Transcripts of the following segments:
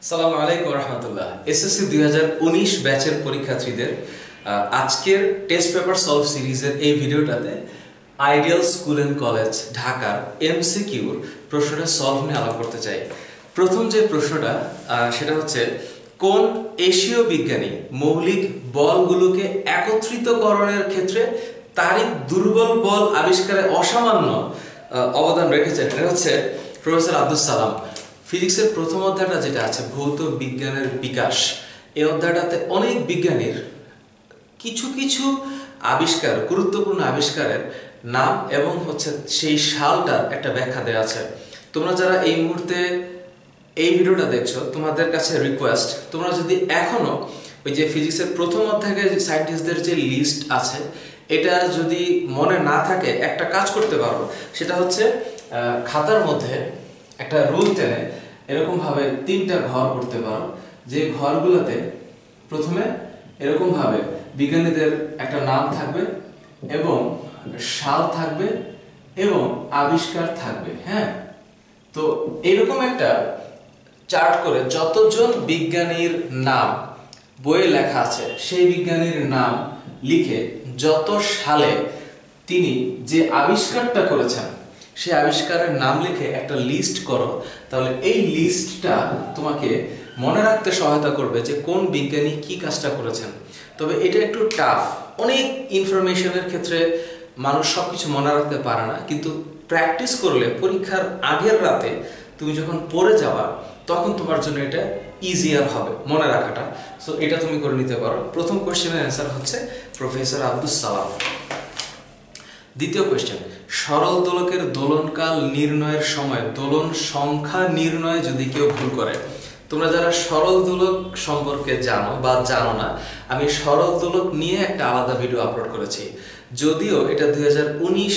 আসসালামু আলাইকুম রহমতুল্লাহ। এসএসসি 2019 ব্যাচের পরীক্ষার্থীদের আজকের টেস্ট পেপার সলভ সিরিজের এই ভিডিওটাতে আইডিয়াল স্কুল অ্যান্ড কলেজ ঢাকার এমসিকিউর প্রশ্নটা সলভ নিয়ে আলাপ করতে চাই। প্রথম যে প্রশ্নটা সেটা হচ্ছে, কোন এশীয় বিজ্ঞানী মৌলিক বলগুলোকে একত্রিতকরণের ক্ষেত্রে তারিখ দুর্বল বল আবিষ্কারে অসামান্য অবদান রেখেছেন? এটা হচ্ছে প্রফেসর আব্দুস সালাম। ফিজিক্সের প্রথম অধ্যায়টা যেটা আছে ভৌত বিজ্ঞানের বিকাশ, এই অধ্যায়টাতে অনেক বিজ্ঞানীর কিছু কিছু আবিষ্কার, গুরুত্বপূর্ণ আবিষ্কারের নাম এবং হচ্ছে সেই সালটার একটা ব্যাখ্যা দেওয়া আছে। তোমরা যারা এই মুহূর্তে এই ভিডিওটা দেখছো, তোমাদের কাছে রিকোয়েস্ট, তোমরা যদি এখনো ওই যে ফিজিক্সের প্রথম অধ্যায়ের সায়েন্টিস্টদের যে লিস্ট আছে এটা যদি মনে না থাকে, একটা কাজ করতে পারো, সেটা হচ্ছে খাতার মধ্যে একটা রুল টেনে এরকম ভাবে 3টা ঘর করতে পারো, যে ঘরগুলোতে প্রথমে এরকম ভাবে বিজ্ঞানীদের একটা নাম থাকবে এবং সাল থাকবে এবং আবিষ্কার থাকবে। হ্যাঁ, তো এরকম একটা চার্ট করে যতজন বিজ্ঞানীর নাম বইয়ে লেখা আছে সেই বিজ্ঞানীর নাম লিখে যত সালে তিনি যে আবিষ্কারটা করেছেন সেই আবিষ্কারের নাম লিখে একটা লিস্ট করো, তাহলে এই লিস্টটা তোমাকে মনে রাখতে সহায়তা করবে যে কোন বিজ্ঞানী কি কাজটা করেছেন। তবে এটা একটু টাফ, অনেক ইনফরমেশনের ক্ষেত্রে মানুষ সবকিছু মনে রাখতে পারে না, কিন্তু প্র্যাকটিস করলে পরীক্ষার আগের রাতে তুমি যখন পড়ে যাবা তখন তোমার জন্য এটা ইজিয়ার হবে মনে রাখাটা। সো এটা তুমি করে নিতে পারো। প্রথম কোশ্চেনের অ্যান্সার হচ্ছে প্রফেসর আব্দুস সালাম। দ্বিতীয় কোশ্চেন, সরল দোলকের দোলনকাল নির্ণয়ের সময় দোলন সংখ্যা নির্ণয়ে যদি কেউ ভুল করে। তোমরা যারা সরল দোলক সম্পর্কে জানো বা জানো না, আমি সরল দোলক নিয়ে একটা আলাদা ভিডিও আপলোড করেছি, যদিও এটা 2019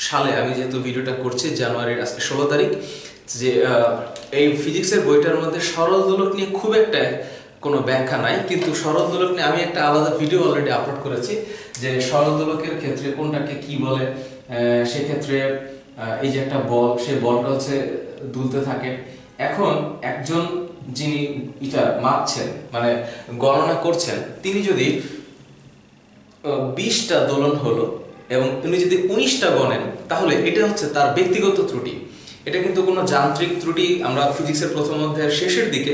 সালে আমি যেহেতু ভিডিওটা করছি, জানুয়ারির আজকে 16 তারিখ, যে এই ফিজিক্সের বইটার মধ্যে সরল দোলক নিয়ে খুব একটা কোনো ব্যাখ্যা নাই, কিন্তু সরল দোলক নিয়ে আমি একটা আলাদা ভিডিও অলরেডি আপলোড করেছি, যে সরল দোলকের ক্ষেত্রে কোনটাকে কি বলে। সেক্ষেত্রে এই যে একটা বল, সেই বলটা হচ্ছে দুলতে থাকে। এখন একজন যিনি এটা মাপছেন, মানে গণনা করছেন, তিনি যদি 20টা দোলন হলো এবং উনি যদি 19টা গণেন, তাহলে এটা হচ্ছে তার ব্যক্তিগত ত্রুটি। এটা কিন্তু কোনো যান্ত্রিক ত্রুটি, আমরা ফিজিক্সের প্রথম অধ্যায়ের শেষের দিকে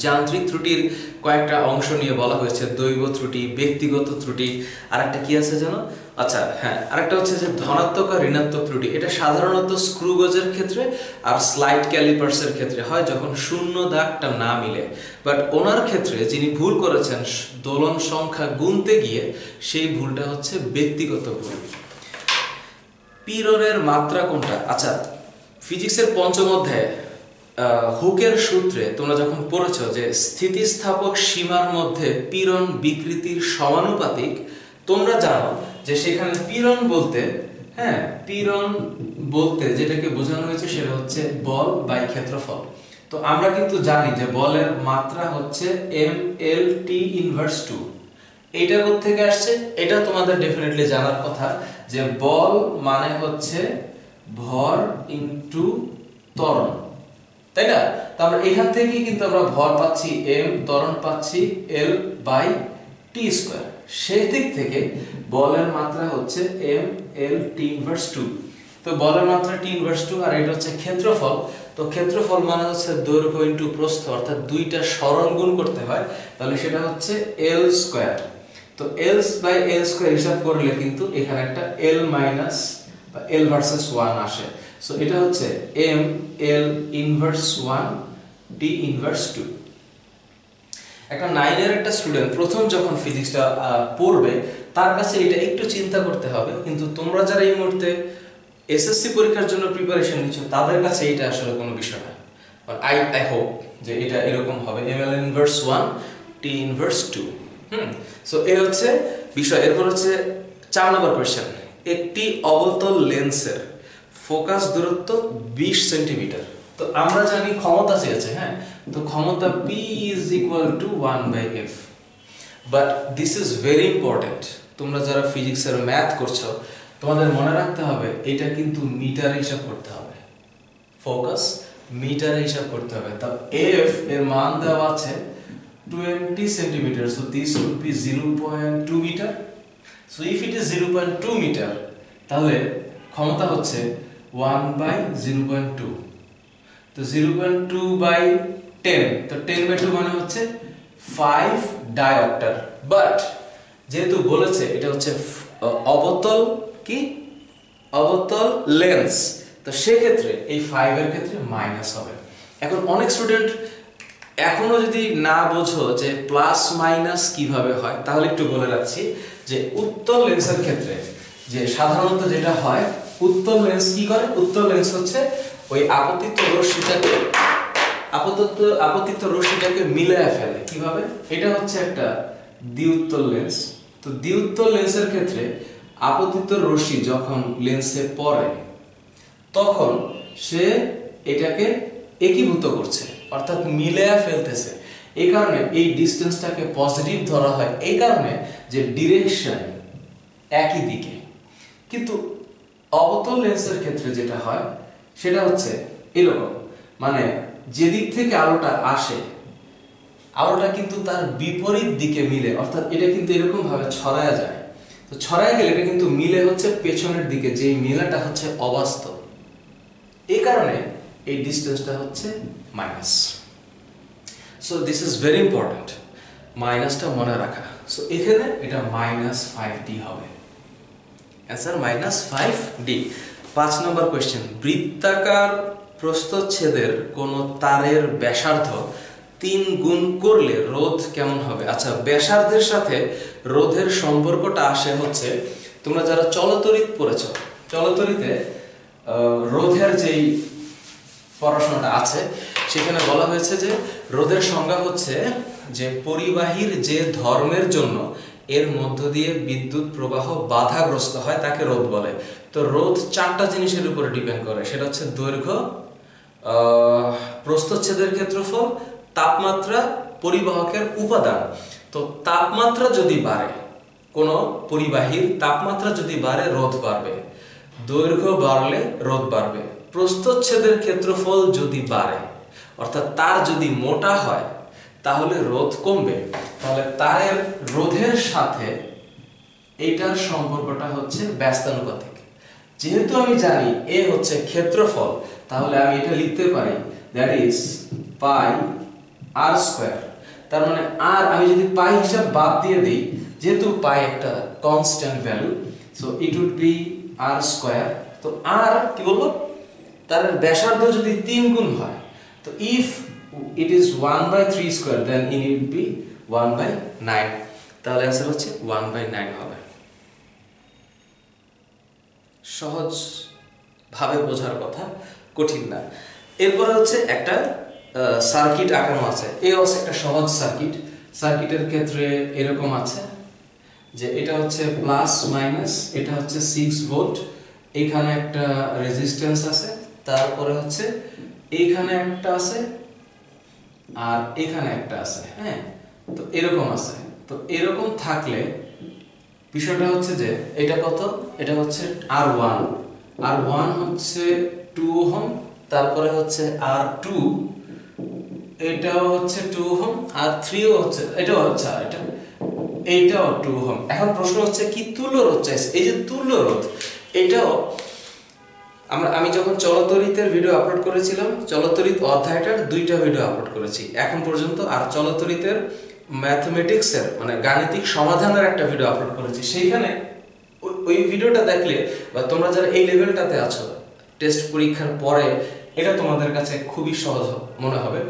যান্ত্রিক ত্রুটির কয়েকটা অংশ নিয়ে বলা হয়েছে, দৈব ত্রুটি, ব্যক্তিগত ত্রুটি, আর একটা কি আছে জানো? আচ্ছা হ্যাঁ, আরেকটা হচ্ছে যে ধনাত্মক আর ঋণাত্মক ত্রুটি। এটা সাধারণত স্ক্রু গজের ক্ষেত্রে আর স্লাইড ক্যালিপার্সের ক্ষেত্রে হয় যখন শূন্য দাগটা না মিলে, বাট ওনার ক্ষেত্রে যিনি ভুল করেছেন দোলন সংখ্যা গুনতে গিয়ে, সেই ভুলটা হচ্ছে ব্যক্তিগত ভুল। পীড়নের মাত্রা কোনটা? আচ্ছা, ফিজিক্সের পঞ্চম অধ্যায়ে হুকের সূত্রে তোমরা যখন পড়েছো যে স্থিতিস্থাপক সীমার মধ্যে পীড়ন বিকৃতির সমানুপাতিক, তোমরা জানো যে সেখানে পীড়ন বলতে, হ্যাঁ, পীড়ন বলতে যেটাকে বোঝানো হয়েছে সেটা হচ্ছে বল বাই ক্ষেত্রফল। তো আমরা কিন্তু জানি যে বলের মাত্রা হচ্ছে mLT ইনভার্স 2। এইটা কোথা থেকে আসছে? এটা তোমাদের ডেফিনেটলি জানার কথা, যে বল মানে হচ্ছে ভর ইনটু ত্বরণ, তাই না? তো আমরা এখান থেকেই কিন্তু আমরা ভর পাচ্ছি m, ত্বরণ পাচ্ছি L বাই টি স্কয়ার। সেই দিক থেকে বলের মাত্রা হচ্ছে mLT ইনভার্স 2। তো বলের মাত্রা t ইনভার্স 2, আর এটা হচ্ছে ক্ষেত্রফল। তো ক্ষেত্রফল মানে হচ্ছে দৈর্ঘ্য ইনটু প্রস্থ, অর্থাৎ দুইটা সরণ গুণ করতে হয়, তাহলে সেটা হচ্ছে L স্কয়ার। তো L বাই L স্কয়ার হিসাব করলে কিন্তু এখানে একটা L মাইনাস বা L ভার্সেস 1 আসে। সো এটা হচ্ছে mL ইনভার্স 1 t ইনভার্স 2। একটা 9 এর একটা স্টুডেন্ট প্রথম যখন ফিজিক্সটা পড়বে, তার কাছে এটা একটু চিন্তা করতে হবে, কিন্তু তোমরা যারা এই মুহূর্তে এসএসসি পরীক্ষার জন্য প্রিপারেশন নিচ্ছ তাদের কাছে এটা আসলে কোনো বিষয় না। আই হোপ যে এটা এরকম হবে, mL inverse 1 t inverse 2। So এই হচ্ছে বিষয়। এরপর হচ্ছে 4 নম্বর কোশ্চেন, একটি অবতল লেন্সের ফোকাস দূরত্ব 20 সেন্টিমিটার। তো আমরা জানি ক্ষমতা চেয়েছে, হ্যাঁ, তো ক্ষমতা P is equal to 1/f, but this is very important. তোমরা যারা ফিজিক্সের ম্যাথ করছো তোমাদের মনে রাখতে হবে এটা কিন্তু মিটারে হিসাব করতে হবে। ফোকাস মিটারে হিসাব করতে হবে। তো এফ এর মান দেওয়া আছে 20 centimetre, so this would be 0.2 metre. So if it is 0.2 metre, তাহলে ক্ষমতা হচ্ছে 1/0.2। তো 0.2 বাই 10, তো 10/2 মানে হচ্ছে 5 ডায়োপ্টার। বাট যেহেতু বলেছে এটা হচ্ছে অবতল কি অবতল লেন্স, তো সেক্ষেত্রে এই 5 এর ক্ষেত্রে মাইনাস হবে। এখন অনেক স্টুডেন্ট এখনো যদি না বোঝো যে প্লাস মাইনাস কিভাবে হয়, তাহলে একটু বলে রাখছি যে উত্তল লেন্সের ক্ষেত্রে যে সাধারণত যেটা হয়, উত্তল লেন্স কি করে, উত্তল লেন্স হচ্ছে ওই আপতিত রশ্মিটাকে মিলায় ফেলে। কিভাবে? এটা হচ্ছে একটা দ্বিউত্তল লেন্স। তো দ্বিউত্তল লেন্সের ক্ষেত্রে আপতিত রশ্মি যখন লেন্সে পড়ে তখন সে এটাকে একীভূত করছে, অর্থাৎ মিলায়া ফেলতেছে। এই কারণে এই ডিসটেন্সটাকে পজিটিভ ধরা হয়, এই কারণে যে ডিরেকশন একই দিকে। কিন্তু অবতল লেন্সের ক্ষেত্রে যেটা হয় সেটা হচ্ছে এরকম, মানে যেদিক থেকে আলোটা আসে আলোটা কিন্তু তার বিপরীত দিকে মিলে, অর্থাৎ এটা কিন্তু এরকম ভাবে ছড়ায়া যায়। তো ছড়ায় গেলে এটা কিন্তু মিলে হচ্ছে পেছনের দিকে, যে মেলাটা হচ্ছে অবাস্তব। এই কারণে এই ডিসটেন্সটা হচ্ছে minus. So this is very important, মাইনাসটা মনে রাখা। সো এখানে এটা -5d হবে, অ্যান্সার -5d। 5 নম্বর কোশ্চেন, বৃত্তাকার প্রস্থচ্ছেদের কোন তারের ব্যাসার্ধ 3 গুণ করলে রোধ কেমন হবে? আচ্ছা, ব্যাসার্ধের সাথে রোধের সম্পর্কটা আসে হচ্ছে, তোমরা যারা চলতরিৎ পড়েছো, চলতরিতে রোধের যেই পড়াশোনাটা আছে সেখানে বলা হয়েছে যে রোধের সংজ্ঞা হচ্ছে যে পরিবাহীর যে ধর্মের জন্য এর মধ্য দিয়ে বিদ্যুৎ প্রবাহ বাধাগ্রস্ত হয় তাকে রোধ বলে। তো রোধ 4টা জিনিসের উপরে ডিপেন্ড করে, সেটা হচ্ছে দৈর্ঘ্য, প্রস্থচ্ছেদের ক্ষেত্রফল, তাপমাত্রা, পরিবাহকের উপাদান। তো তাপমাত্রা যদি বাড়ে, কোন পরিবাহীর তাপমাত্রা যদি বাড়ে রোধ বাড়বে, দৈর্ঘ্য বাড়লে রোধ বাড়বে, প্রস্থচ্ছেদের ক্ষেত্রফল যদি বাড়ে অর্থাৎ তার যদি মোটা হয় তাহলে রোধ কমবে। তাহলে তারের রোধের সাথে এইটার সম্পর্কটা হচ্ছে ব্যস্তানুপাতিক। যেহেতু আমি জানি এ হচ্ছে ক্ষেত্রফল, তাহলে আমি এটা লিখতে পারি that is pi R square. তার মানে আর আমি যদি পাই হিসাব বাদ দিয়ে দিই, যেহেতু পাই একটা constant value, so it would be R square. তো আর কি বলবো, তার ব্যাসার্ধ যদি 3 গুণ হয়, তো if it is 1/3 square then it would be 1/9, তাহলে आंसर হচ্ছে 1/9 হবে। সহজ ভাবে বোঝার কথা, কঠিন না। এরপর হচ্ছে একটা সার্কিট আঁকানো আছে, এই হচ্ছে একটা সহজ সার্কিট। সার্কিটের ক্ষেত্রে এরকম আছে যে এটা হচ্ছে প্লাস মাইনাস, এটা হচ্ছে 6 ভোল্ট, এখানে একটা রেজিস্ট্যান্স আছে, তারপরে হচ্ছে এইখানে একটা আছে আর এখানে একটা আছে, হ্যাঁ। তো এরকম আছে। তো এরকম থাকলে বিষয়টা হচ্ছে যে এটা কত, এটা হচ্ছে R1, R1 হচ্ছে 2 ওহম, তারপরে হচ্ছে R2, এটাও হচ্ছে 2 ওহম, R3 ও হচ্ছে, এটাও হচ্ছে, আর এইটাও 2 ওহম। এখন প্রশ্ন হচ্ছে কি তুল্য রোধ চাইছে। এই যে তুল্য রোধ, এটাও আমি যখন চলতরিতের ভিডিও আপলোড করেছিলাম, চলতরিত অধ্যায়টার 2টা ভিডিও আপলোড করেছি এখন পর্যন্ত, আর চলতরিতের ম্যাথমেটিক্সের মানে গাণিতিক সমাধানের একটা ভিডিও আপলোড করেছি। সেইখানে ওই ভিডিওটা দেখলে বা তোমরা যারা এই লেভেলটাতে আছো টেস্ট পরীক্ষার পরে, এটা তোমাদের কাছে খুবই সহজ মনে হবে।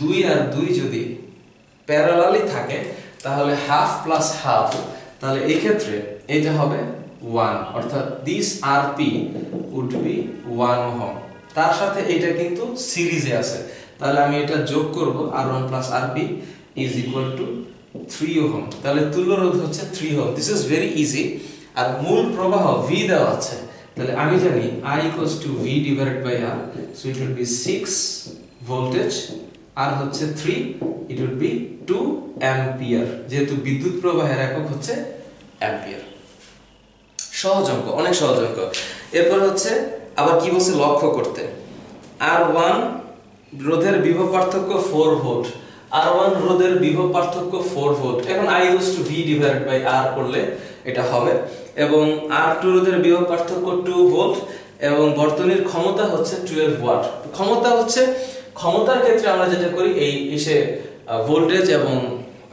2 আর 2 যদি প্যারালালি থাকে তাহলে হাফ প্লাস হাফ, তাহলে এই ক্ষেত্রে এটা হবে 1, অর্থাৎ this RP would be 1 ohm. তার সাথে এটা কিন্তু সিরিজে আছে, তাহলে আমি এটা যোগ করব, R1 plus RP is equal to 3 ohm. তাহলে তুল্য রোধ হচ্ছে 3 ohm. This is very easy. আর মূল প্রবাহ V দেওয়া আছে, তাহলে আমি জানি I equals to V divided by R, so it will be 6 voltage, আর হচ্ছে 3, ইট উইল বি 2 অ্যাম্পিয়ার, যেহেতু বিদ্যুৎ প্রবাহের একক হচ্ছে অ্যাম্পিয়ার। সহজ অঙ্ক, অনেক সহজ অঙ্ক। এরপর হচ্ছে আবার কি বলছে লক্ষ্য করতে, R1 রোধের বিভব পার্থক্য 4 ভোল্ট, R1 রোধের বিভব পার্থক্য 4 ভোল্ট। এখন I = V divided by R করলে এটা হবে, এবং R2 রোধের বিভব পার্থক্য 2 ভোল্ট এবং বর্তনীর ক্ষমতা হচ্ছে 12 ওয়াট। ক্ষমতার ক্ষেত্রে আমরা যেটা করি এই ভোল্টেজ এবং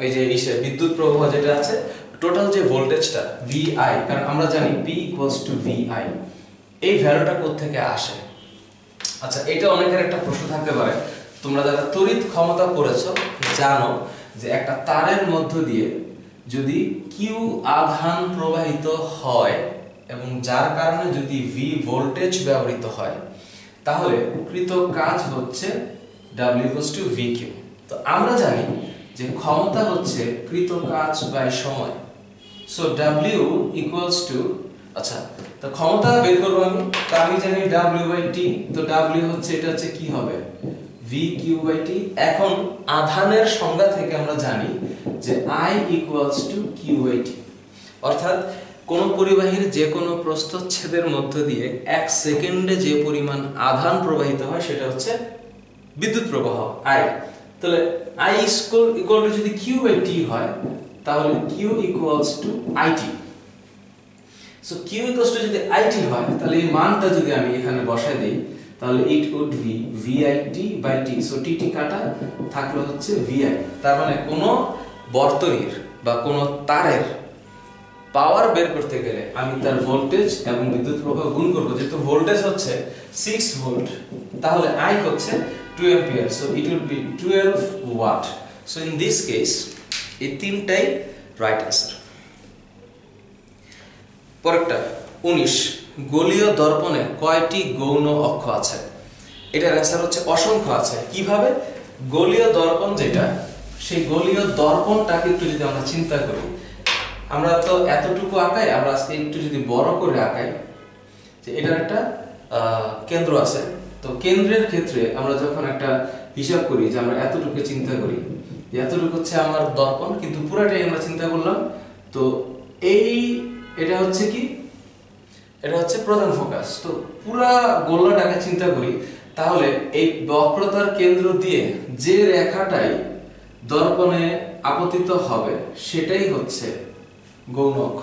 এই যে বিদ্যুৎ প্রবাহ যেটা আছে টোটাল যে ভোল্টেজটা VI, কারণ আমরা জানি P = VI, এই ভ্যালুটা কোথা থেকে আসে। আচ্ছা, এটা অনেকের একটা প্রশ্ন থাকতে পারে, তোমরা যারা তড়িৎ ক্ষমতা পড়েছো জানো যে একটা তারের মধ্য দিয়ে যদি Q আধান প্রবাহিত হয় এবং যার কারণে যদি V ভোল্টেজ ব্যবহৃত হয় তাহলে কৃত কাজ হচ্ছে W = VQ। তো আমরা জানি যে ক্ষমতা হচ্ছে কৃত কাজ বাই সময়, সো W আচ্ছা, তো ক্ষমতা বের করব আমি, তো আমি জানি W/T, তো W হচ্ছে এটা হচ্ছে কি হবে VQ/T। এখন আধানের সংজ্ঞা থেকে আমরা জানি যে I = Q/T, অর্থাৎ কোন পরিবাহীর যে কোনো প্রস্থচ্ছেদের মধ্য দিয়ে 1 সেকেন্ডে যে পরিমাণ আধান প্রবাহিত হয় সেটা হচ্ছে বিদ্যুৎ প্রবাহ I। তাহলে I = যদি Q/T হয় তাহলে Q = IT। সো Q = যদি IT হয় তাহলে এই মানটা যদি আমি এখানে বসায় দেই তাহলে it would be VIT/T। So TT কাটা থাকলো হচ্ছে VI। তার মানে কোন বর্তনীর বা কোন তারের পাওয়ার বের করতে গেলে আমি তার ভোল্টেজ এবং বিদ্যুৎ প্রবাহ গুণ করব। যেহেতু ভোল্টেজ হচ্ছে 6 ভোল্ট তাহলে I হচ্ছে 2 ampere, so it would be 12 watt. So in this case এই তিনটাই রাইট অ্যান্সার। পরেরটা 19, গোলীয় দর্পণে কয়টি গৌণ অক্ষ আছে? এটার অ্যান্সার হচ্ছে অসংখ্য আছে। কিভাবে? গোলীয় দর্পণ যেটা, সেই গোলীয় দর্পণটাকে একটু যদি আমরা চিন্তা করি, আমরা তো এতটুকু আঁকাই, আমরা আজকে একটু যদি বড় করে আঁকাই, যে এটার একটা কেন্দ্র আছে। তো কেন্দ্রের ক্ষেত্রে আমরা যখন একটা হিসাব করি যে আমরা এতটুকু চিন্তা করি যে এতটুকু হচ্ছে আমার দর্পণ, কিন্তু পুরাটাই আমরা চিন্তা করলাম, তো এটা হচ্ছে কি, এটা হচ্ছে প্রধান ফোকাস। তো পুরা গোলাটাকে চিন্তা করি তাহলে এই বক্রতার কেন্দ্র দিয়ে যে রেখাটাই দর্পণে আপতিত হবে সেটাই হচ্ছে গৌণ অক্ষ।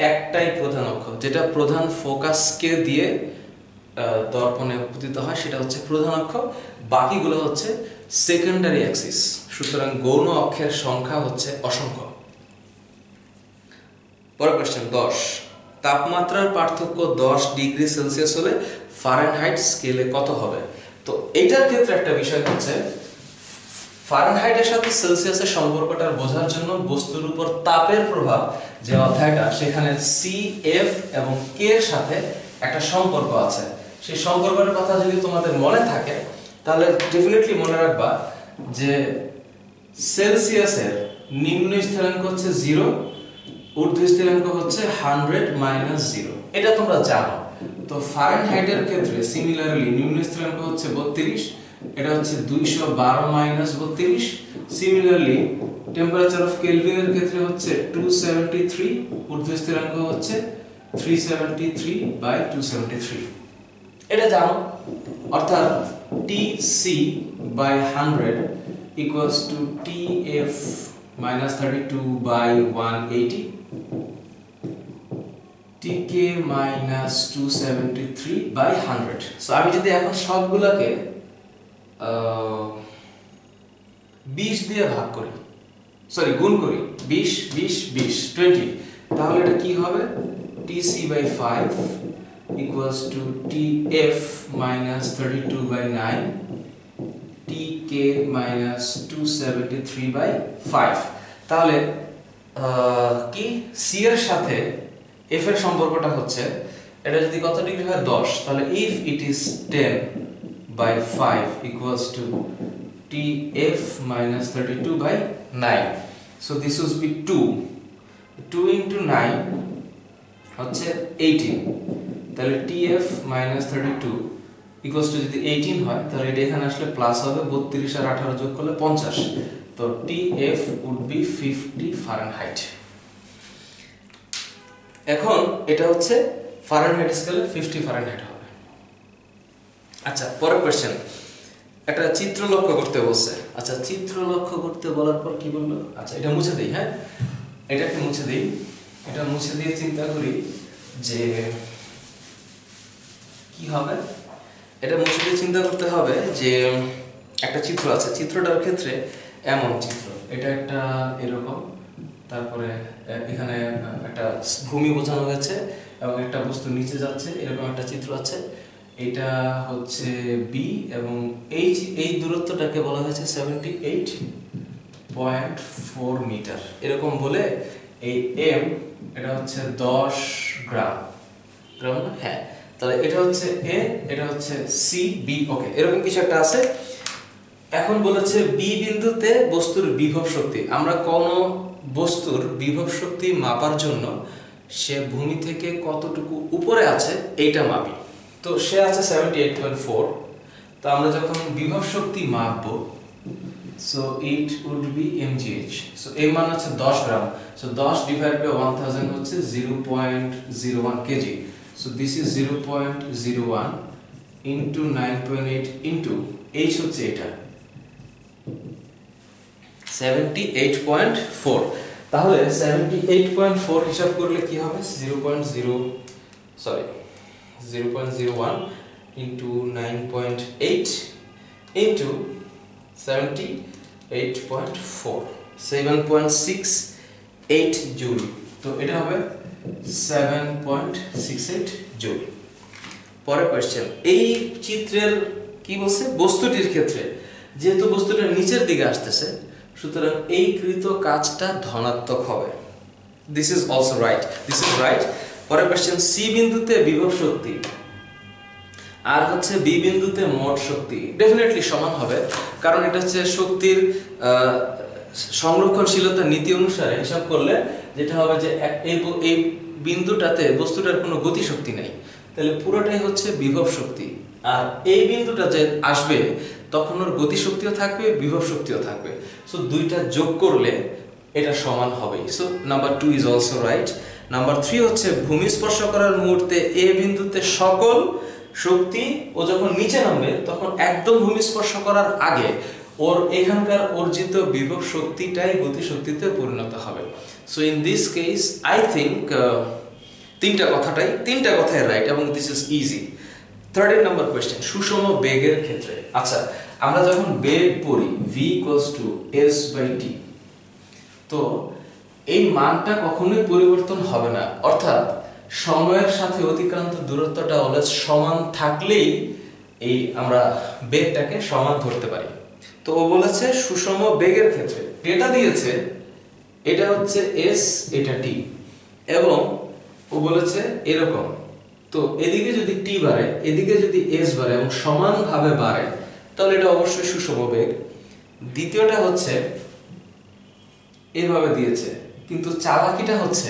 একটাই প্রধান অক্ষ যেটা প্রধান ফোকাসকে দিয়ে দর্পণে আপতিত হয় সেটা হচ্ছে প্রধান অক্ষ, বাকিগুলো হচ্ছে সেকেন্ডারি অ্যাক্সিস। সুতরাং গৌণ অক্ষের সংখ্যা হচ্ছে অসংখ্য। পরের কোশ্চেন 10, তাপমাত্রার পার্থক্য 10 ডিগ্রি সেলসিয়াস হলে ফারেনহাইট স্কেলে কত হবে? তো এটার ক্ষেত্রে একটা বিষয় হচ্ছে ফারেনহাইটের সাথে সেলসিয়াসের সম্পর্কটা বোঝার জন্য বস্তুর উপর তাপের প্রভাব যে অধ্যায়টা, সেখানে CF এবং K এর সাথে একটা সম্পর্ক আছে। সেই সম্পর্কের কথা যদি তোমাদের মনে থাকে তাহলে ডেফিনেটলি মনে রাখবা যে সেলসিয়াসের নিম্ন স্থিরাঙ্ক হচ্ছে 0, ঊর্ধ্ব স্থিরাঙ্ক হচ্ছে 100 - 0, এটা তোমরা জানো। তো ফারেনহাইটের ক্ষেত্রে সিমিলারলি নিম্ন স্থিরাঙ্ক হচ্ছে 32, এটা হচ্ছে 212 - 32। সিমিলারলি টেম্পারেচার অফ কেলভিনের ক্ষেত্রে হচ্ছে 273, ঊর্ধ্ব স্থিরাঙ্ক হচ্ছে 373/273, এটা জানো। অর্থাৎ TC/100 = TF - 32/180, TK - 273/100। সো আমি যদি এখন সবগুলোকে 20 দিয়ে ভাগ করি, গুণ করি, 20 20 20 20, তাহলে এটা কি হবে? TC/5 = TF - 32/9, TK - 273/5। তাহলে কি C এর সাথে F এর সম্পর্কটা হচ্ছে, এটা যদি কত ডিগ্রি হয় 10, তাহলে if it is 10/5 = TF - 32/9, so this would be 2 × 9 হচ্ছে 18, তাহলে TF - 32 যদি 18 হয় তাহলে এটা এখানে আসলে প্লাস হবে, 32 আর 18 যোগ করলে 50, তো TF would be 50 ফারেনহাইট। এখন এটা হচ্ছে ফারেনহাইট স্কেলে 50 ফারেনহাইট হবে। আচ্ছা, পরের কোশ্চেন একটা চিত্র লক্ষ্য করতে বলছে। আচ্ছা, চিত্র লক্ষ্য করতে বলার পর কি বললো? আচ্ছা, এটা মুছে দিই। হ্যাঁ, এটাকে মুছে দিই। এটা মুছে দিয়ে চিন্তা করি যে কি হবে। এটা মুছে দিয়ে চিন্তা করতে হবে যে একটা চিত্র আছে, চিত্রটার ক্ষেত্রে এমন চিত্র, এটা একটা এরকম, তারপরে এখানে একটা ভূমি বোঝানো হয়েছে এবং একটা বস্তু নিচে যাচ্ছে, এরকম একটা চিত্র আছে। এটা হচ্ছে বি এবং এই দূরত্বটাকে বলা হয়েছে 78.4 মিটার। এরকম বলে এই এম, এটা হচ্ছে 10 গ্রাম, গ্রাম না? হ্যাঁ, তাহলে এটা হচ্ছে এ, এটা হচ্ছে সি, বি। ওকে, এরকম কিছু একটা আছে। এখন বলেছে বি বিন্দুতে বস্তুর বিভব শক্তি। আমরা কোন বস্তুর বিভব শক্তি মাপার জন্য সে ভূমি থেকে কতটুকু উপরে আছে এইটা মাপি। তো সে আছে 78.4। তো আমরা যখন বিভব শক্তি মাপবো, so it would be mgh। So এর মান হচ্ছে 10 গ্রাম। সো 10 ডিভাইড বাই 1000 হচ্ছে 0.01 KG. So this is 0.01 into 9.8 into h হচ্ছে এটা 78.4। তাহলে 78.4 হিসাব করলে কি হবে? 0.01 ইনটু 9.8 ইনটু 78.4, 7.68 জুল। তো এটা হবে 7.68 জুল। পরের কোশ্চেন, এই চিত্রের কি বলছে? বস্তুটির ক্ষেত্রে যেহেতু বস্তুটা নিচের দিকে আসতেছে, সুতরাং এই কৃত কাজটা ধনাত্মক হবে। This is also right, this is right. পরের কোশ্চেন, সি বিন্দুতে বিভব শক্তি আর হচ্ছে বি বিন্দুতে মোট শক্তি ডেফিনেটলি সমান হবে, কারণ এটা হচ্ছে শক্তির সংরক্ষণশীলতার নীতি অনুসারে হিসাব করলে যেটা হবে যে এই বিন্দুটাতে বস্তুটার কোনো গতিশক্তি নেই, তাহলে পুরোটাই হচ্ছে বিভব শক্তি। আর এই বিন্দুটা যে আসবে তখন ওর গতিশক্তিও থাকবে, বিভব শক্তিও থাকবে। সো দুইটা যোগ করলে এটা সমান হবে। So number 2 is also right. Number 3 হচ্ছে ভূমি স্পর্শ করার মুহূর্তে এ বিন্দুতে সকল শক্তি ও যখন নিচে নামবে তখন একদম ভূমি স্পর্শ করার আগে ওর এখানকার অর্জিত বিভব শক্তিটাই গতি শক্তিতে পরিণত হবে। So in this case I think তিনটা কথাই রাইট এবং this is easy. 13 number question, সুষম বেগের ক্ষেত্রে। আচ্ছা, আমরা যখন বেগ পড়ি v = s/t, তো এই মানটা কখনোই পরিবর্তন হবে না, অর্থাৎ সময়ের সাথে অতিক্রান্ত দূরত্বটা অলওয়েজ সমান থাকলেই এই আমরা বেগটাকে সমান ধরতে পারি। তো ও বলেছে সুষম বেগের ক্ষেত্রে ডেটা দিয়েছে, এটা হচ্ছে s, এটা t, এবং ও বলেছে এরকম। তো এদিকে যদি t বাড়ে, এদিকে যদি s বাড়ে এবং সমানভাবে বাড়ে, তাহলে এটা অবশ্যই সুষম বেগ। দ্বিতীয়টা হচ্ছে এভাবে দিয়েছে, কিন্তু চালাকিটা হচ্ছে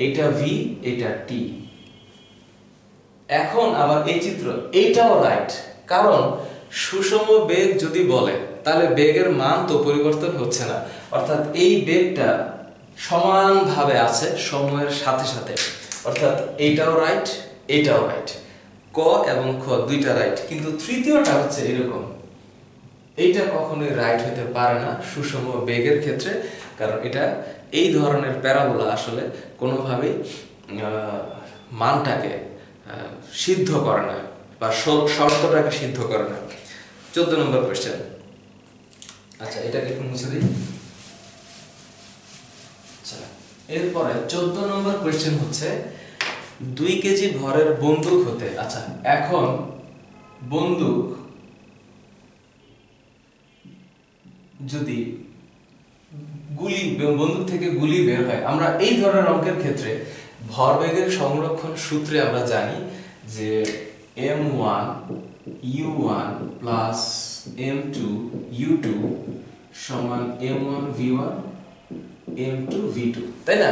এটা v, এটা t। এখন আবার এই চিত্র এইটাও রাইট, কারণ সুষম বেগ যদি বলে তাহলে বেগের মান তো পরিবর্তন হচ্ছে না, অর্থাৎ এই বেগটা সমানভাবে আছে সময়ের সাথে সাথে, অর্থাৎ এইটাও রাইট, এইটাও রাইট। ক এবং খ দুইটা রাইট, কিন্তু তৃতীয়টা হচ্ছে এরকম, এইটা কখনোই রাইট হতে পারে না সুষম বেগের ক্ষেত্রে, কারণ এটা এই ধরনের প্যারাবোলা আসলে কোনোভাবেই মানটাকে সিদ্ধ করে না বা শর্তটাকে সিদ্ধ করে না। 14 নম্বর কোশ্চেন। আচ্ছা, এটাকে একটু মুছে দিই। আচ্ছা, এরপরে 14 নম্বর কোশ্চেন হচ্ছে 2 কেজি ভরের বন্দুক হতে। আচ্ছা, এখন বন্দুক যদি বন্দুক থেকে গুলি বের হয়, আমরা এই ধরনের অঙ্কের ক্ষেত্রে ভরবেগের সংরক্ষণ সূত্রে আমরা জানি যে m1 u1 plus m2 u2 সমান m1 v1 m2 v2, তাই না?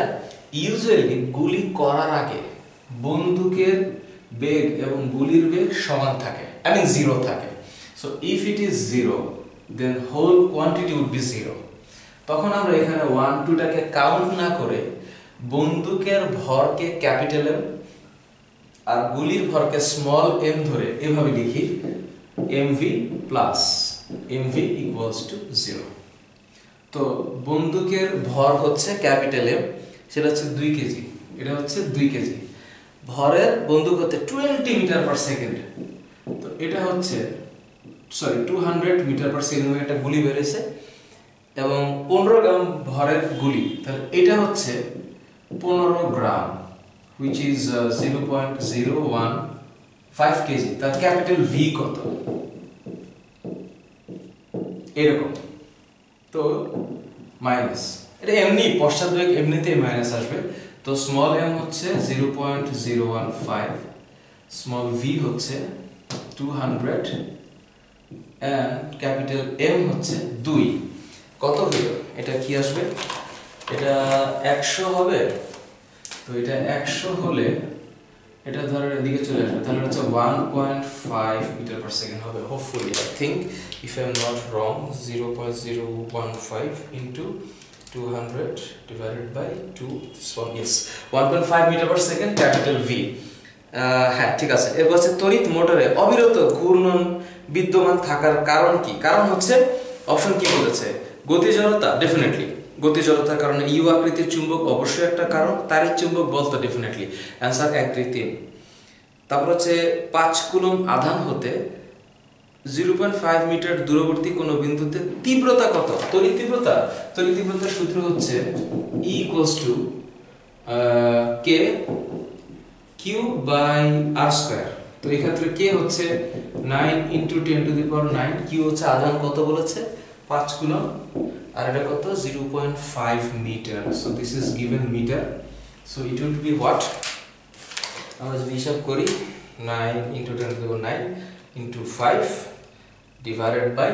ইউজুয়ালি গুলি করার আগে বন্দুকের বেগ এবং গুলির বেগ সমান থাকে, আই মিন জিরো থাকে। So if it is zero, then whole quantity would be zero. তখন আমরা এখানে 1 2 টাকে কাউন্ট না করে বন্দুকের ভরকে ক্যাপিটাল এম আর গুলির ভরকে স্মল এম ধরে এভাবে লিখি mv plus mv equals to 0। তো বন্দুকের ভর হচ্ছে ক্যাপিটাল এম, সেটা হচ্ছে 2 কেজি, এটা হচ্ছে 2 কেজি। ভরের বন্দুক হচ্ছে 20 মিটার পার সেকেন্ড, তো এটা হচ্ছে 200 মিটার পার সেকেন্ড একটা গুলি বেরিয়েছে এবং 15 গ্রাম ভরের গুলি, তাহলে এটা হচ্ছে 15 গ্রাম which is 0.015 কেজি। তার ক্যাপিটাল ভি কত, এরকম। তো মাইনাস, এটা এমনি পশ্চাৎবেগ এমনিতেই মাইনাস আসবে। তো স্মল এম হচ্ছে 0.015, স্মল ভি হচ্ছে 200 এন্ড ক্যাপিটাল এম হচ্ছে 2। কত হলো? এটা কি আসবে? এটা 100 হবে। তো এটা 100 হলে এটা ধরেন এদিকে চলে আসবে, তাহলে হচ্ছে 1.5 মিটার পার সেকেন্ড হবে। Hopefully I think if I am not wrong 0.015 into 200 divided by 2, this one is 1.5 metre per second capital V. হ্যাঁ ঠিক আছে। এরপর হচ্ছে তড়িৎ মোটরে অবিরত ঘূর্ণন বিদ্যমান থাকার কারণ কি? কারণ হচ্ছে অপশন কি বলেছে? গতি জড়তা, ডেফিনেটলি গতি জড়তার কারণে ইউ আকৃতির চুম্বক অবশ্যই একটা কারণ, তারের চুম্বক বলতো ডেফিনেটলি অ্যান্সার 1, 2, 3। তারপর হচ্ছে 5 কুলম্ব আধান হতে 0.5 মিটার দূরবর্তী কোনো বিন্দুতে তীব্রতা কত? তড়িৎ তীব্রতা, তড়িৎ তীব্রতার সূত্র হচ্ছে E equals to K Q by R square। তো এই ক্ষেত্রে K হচ্ছে 9 into 10 to the power 9, Q হচ্ছে আধান কত বলেছে? 5 কুলম্ব, আর এটা কত? 0.5 metre. So this is given metre, so it will be what? আমরা যদি হিসাব করি 9 into 10 to the power 9 into 5 divided by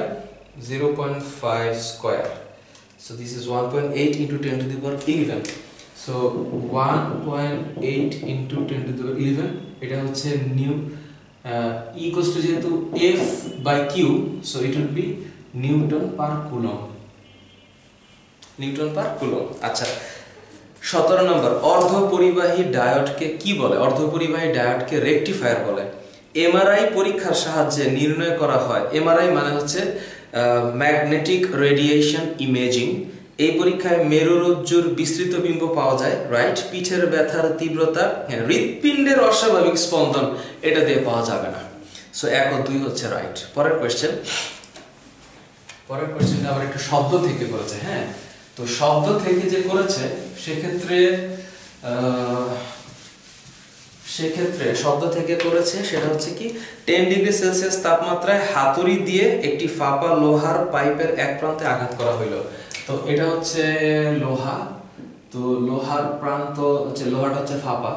0.5 square, so this is 1.8 into 10 to the power 11, so 1.8 into 10 to the power 11 এটা হচ্ছে new equals to যেহেতু F by Q, so it will be Newton per coulomb, Newton per coulomb. আচ্ছা 17 নম্বর, অর্ধপরিবাহী ডায়োডকে কি বলে? অর্ধপরিবাহী ডায়োডকে rectifier বলে। MRI পরীক্ষার সাহায্যে নির্ণয় করা হয়। এমআরআই মানে হচ্ছে ম্যাগনেটিক রেডিয়েশন ইমেজিং। এই পরীক্ষায় মেরুরজ্জুর বিস্তৃত বিম্ব পাওয়া যায়, রাইট। পিঠের ব্যথার তীব্রতা, হৃৎপিণ্ডের অস্বাভাবিক স্পন্দন, এটা দিয়ে পাওয়া যাবে না। সো 1 ও 2 হচ্ছে রাইট। পরের কোয়েশ্চেনটা আবার একটু শব্দ থেকে করেছে। হ্যাঁ, তো শব্দ থেকে যে করেছে সেক্ষেত্রে শব্দ থেকে করেছে সেটা হচ্ছে কি 10 ডিগ্রি সেলসিয়াস তাপমাত্রায় হাতুড়ি দিয়ে একটি ফাঁপা লোহার পাইপের এক প্রান্তে আঘাত করা হলো। তো এটা হচ্ছে লোহা, তো লোহার প্রান্ত হচ্ছে, লোহাটা হচ্ছে ফাঁপা,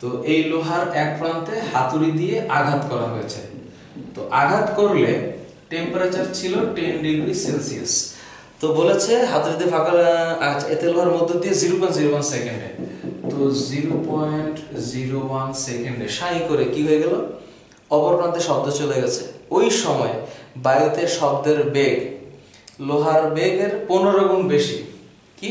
তো এই লোহার এক প্রান্তে হাতুড়ি দিয়ে আঘাত করা হয়েছে। তো আঘাত করলে টেম্পারেচার ছিল 10 ডিগ্রি সেলসিয়াস। তো বলেছে হাতুড়িতে ফাঁকা এতে লোহার মধ্য দিয়ে 0.01 সেকেন্ডে, তো 0.01 সেকেন্ডে সাই করে কি হয়ে গেল? অপর প্রান্তে শব্দ চলে গেছে। ওই সময় বায়ুতে শব্দের বেগ লোহার বেগের 15 গুণ বেশি। কি?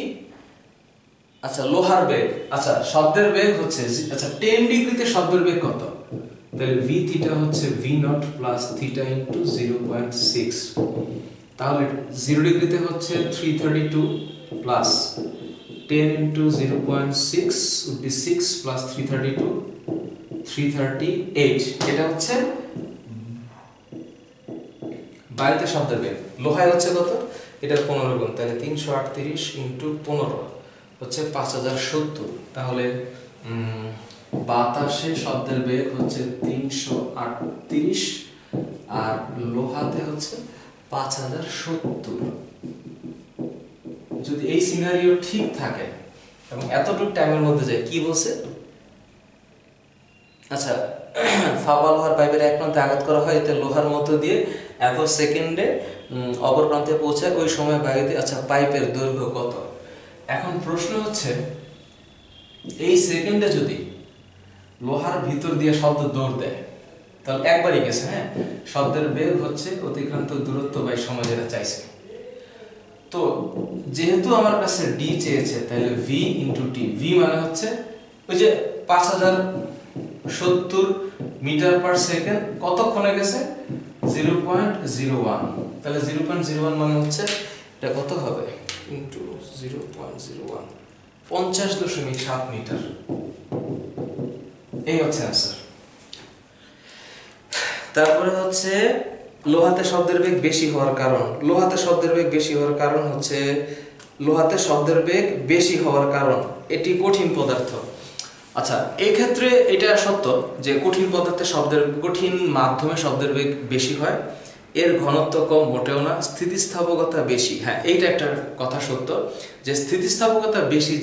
আচ্ছা লোহার বেগ, আচ্ছা শব্দের বেগ হচ্ছে, আচ্ছা 10 ডিগ্রিতে শব্দের বেগ কত? তাহলে v থিটা হচ্ছে v0 প্লাস থিটা ইনটু 0.6, তাহলে 0 ডিগ্রিতে হচ্ছে 332 plus 10 into 0.6 would be 6 plus 332 338, এটা হচ্ছে বায়ুতে শব্দের বেগ। লোহায় হচ্ছে কত? এটা 15 গুণ, তাহলে 338 into 15 হচ্ছে 5070। তাহলে বাতাসে শব্দের বেগ হচ্ছে 338 আর লোহাতে হচ্ছে 5070। যদি এই সিনারিও ঠিক থাকে এবং এতটুকু টাইমের মধ্যে যায়, কি বলছে? আচ্ছা ফাঁপা লোহার পাইপের এক প্রান্তে আঘাত করা হয়, এতে লোহার মধ্য দিয়ে এত সেকেন্ডে অপর প্রান্তে পৌঁছায়, ওই সময় বায়ুতে, আচ্ছা পাইপের দৈর্ঘ্য কত? এখন প্রশ্ন হচ্ছে এই সেকেন্ডে যদি লোহার ভিতর দিয়ে শব্দ দৌড় দেয় তাহলে একবারই গেছে। হ্যাঁ, শব্দের বেগ হচ্ছে অতিক্রান্ত দূরত্ব বাই সময় যেটা চাইছে। তো যেহেতু আমার কাছে d চেয়েছে, তাহলে v ইনটু t, v মানে হচ্ছে ওই যে 5070 মিটার পার সেকেন্ড কতক্ষণে গেছে? 0.01, তাহলে 0.01 মানে হচ্ছে এটা কত হবে ইনটু 0.01, 50.7 মিটার। এই হচ্ছে অ্যান্সার। তারপরে হচ্ছে লোহাতে শব্দের বেগ বেশি হওয়ার কারণ। লোহাতে শব্দের বেগ বেশি হওয়ার কারণ হচ্ছে, লোহাতে শব্দের বেগ বেশি হওয়ার কারণ এটি কঠিন পদার্থ। আচ্ছা, এই ক্ষেত্রে এটা সত্য যে কঠিন পদার্থে কঠিন মাধ্যমে শব্দের বেগ বেশি হয়, এর ঘনত্ব কম মোটেও না, স্থিতিস্থাপকতা বেশি। হ্যাঁ, এইটা একটা কথা সত্য যে স্থিতিস্থাপকতা বেশি,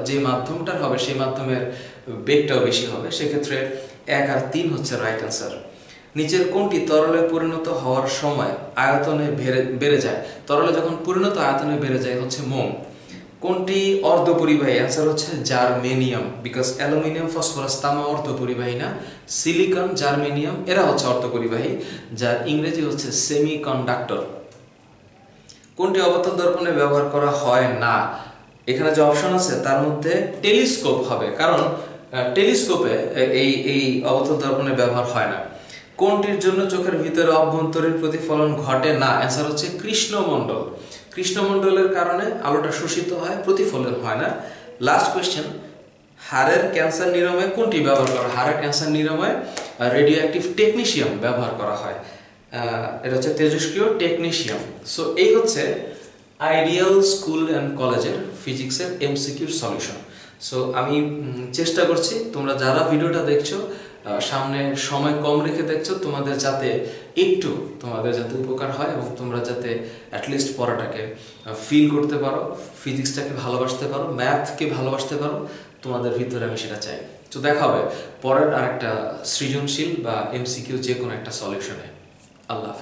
যে মাধ্যমটার হবে সেই মাধ্যমের বেগটাও বেশি হবে। সেক্ষেত্রে 1 আর 3 হচ্ছে রাইট অ্যান্সার। নিচের কোনটি তরলে পরিণত হওয়ার সময় আয়তনে বেড়ে যায়? তরলে যখন পরিণত আয়তনে বেড়ে যায় হচ্ছে মোম। কোনটি অর্ধপরিবাহী? অ্যান্সার হচ্ছে জার্মেনিয়াম, বিকজ অ্যালুমিনিয়াম, ফসফরাস, তামা অর্ধপরিবাহী না। সিলিকন, জার্মেনিয়াম এরা হচ্ছে অর্ধপরিবাহী, যার ইংরেজি হচ্ছে সেমিকন্ডাক্টর। কোনটি অবতল দর্পণে ব্যবহার করা হয় না? এখানে যে অপশন আছে তার মধ্যে টেলিস্কোপ হবে, কারণ টেলিস্কোপে এই অবতল দর্পণে ব্যবহার হয় না। কোনটির জন্য চোখের ভিতরে অভ্যন্তরীণ প্রতিফলন ঘটে না? অ্যান্সার হচ্ছে কৃষ্ণমণ্ডল। কৃষ্ণমণ্ডলের কারণে আলোটা শোষিত হয়, প্রতিফলন হয় না। লাস্ট কোয়েশ্চেন, হাড়ের ক্যান্সার নিরাময়ে কোনটি ব্যবহার করা হয়? হাড়ের ক্যান্সার নিরাময়ে রেডিও অ্যাক্টিভ টেকনিশিয়াম ব্যবহার করা হয়। এটা হচ্ছে তেজস্ক্রিয় টেকনিশিয়াম। সো এই হচ্ছে আইডিয়াল স্কুল অ্যান্ড কলেজের ফিজিক্সের এমসিকিউর সলিউশন। সো আমি চেষ্টা করছি তোমরা যারা ভিডিওটা দেখছো, সামনে সময় কম রেখে দেখছো, তোমাদের যাতে উপকার হয় এবং তোমরা যাতে অ্যাটলিস্ট পড়াটাকে ফিল করতে পারো, ফিজিক্সটাকে ভালোবাসতে পারো, ম্যাথকে ভালোবাসতে পারো, তোমাদের ভিতরে আমি সেটা চাই। তো দেখা হবে পরের আরেকটা সৃজনশীল বা এমসিকিউ যে কোনো একটা সলিউশনে। আল্লাহ।